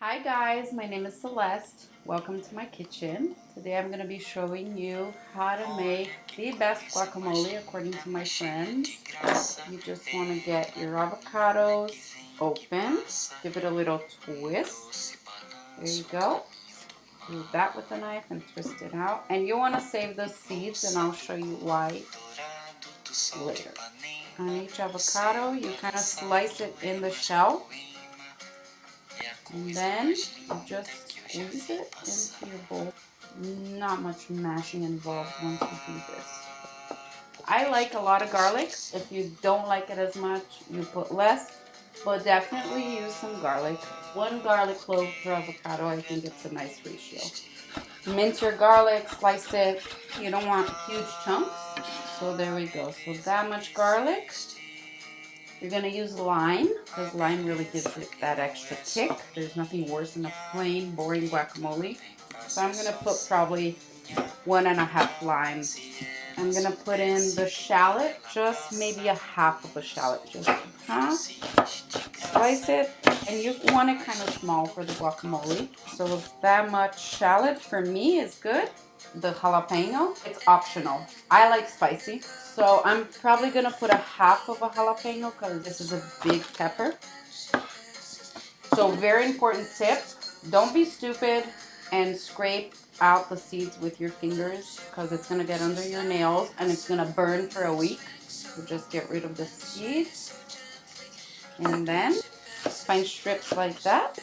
Hi guys, my name is Celeste. Welcome to my kitchen. Today I'm going to be showing you how to make the best guacamole according to my friends. You just want to get your avocados open, give it a little twist. There you go. Do that with a knife and twist it out. And you want to save the seeds, and I'll show you why later. On each avocado, you kind of slice it in the shell. And then you just squeeze it into your bowl. Not much mashing involved once you do this. I like a lot of garlic. If you don't like it as much, you put less. But definitely use some garlic. 1 garlic clove per avocado, I think it's a nice ratio. Mince your garlic, slice it. You don't want huge chunks. So there we go. So that much garlic. You're going to use lime, because lime really gives it that extra kick. There's nothing worse than a plain, boring guacamole. So I'm going to put probably 1.5 limes. I'm going to put in the shallot, just maybe a half of a shallot. Just half. Slice it, and you want it kind of small for the guacamole. So that much shallot for me is good. The jalapeno, it's optional. I like spicy, so I'm probably gonna put a half of a jalapeno because this is a big pepper. So very important tip, don't be stupid and scrape out the seeds with your fingers because it's gonna get under your nails and it's gonna burn for a week. So just get rid of the seeds and then find strips like that.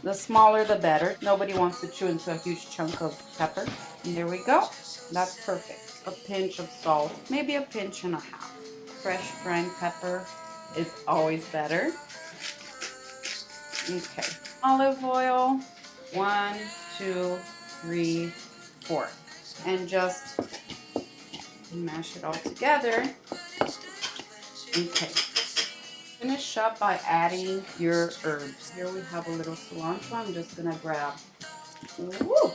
The smaller the better. Nobody wants to chew into a huge chunk of pepper. And there we go. That's perfect. A pinch of salt, maybe a pinch and a half. Fresh ground pepper is always better. Okay. Olive oil, 1, 2, 3, 4. And just mash it all together. Okay. Finish up by adding your herbs. Here we have a little cilantro. I'm just gonna grab. Woo!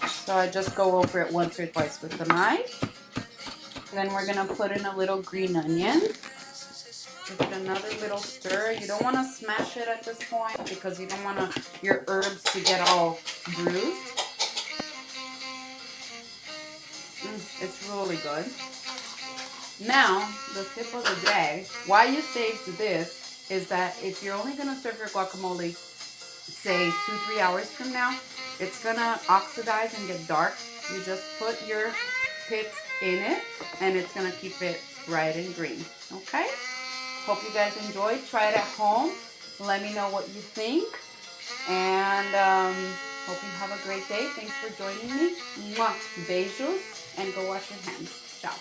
So I just go over it once or twice with the knife. And then we're gonna put in a little green onion. Give it another little stir. You don't want to smash it at this point because you don't want your herbs to get all bruised. It's really good. Now, the tip of the day, why you saved this is that if you're only going to serve your guacamole, say 2-3 hours from now, it's going to oxidize and get dark. You just put your pits in it and it's going to keep it bright and green. Okay? Hope you guys enjoyed. Try it at home. Let me know what you think. And hope you have a great day. Thanks for joining me. Mwah. Beijos. And go wash your hands. Ciao.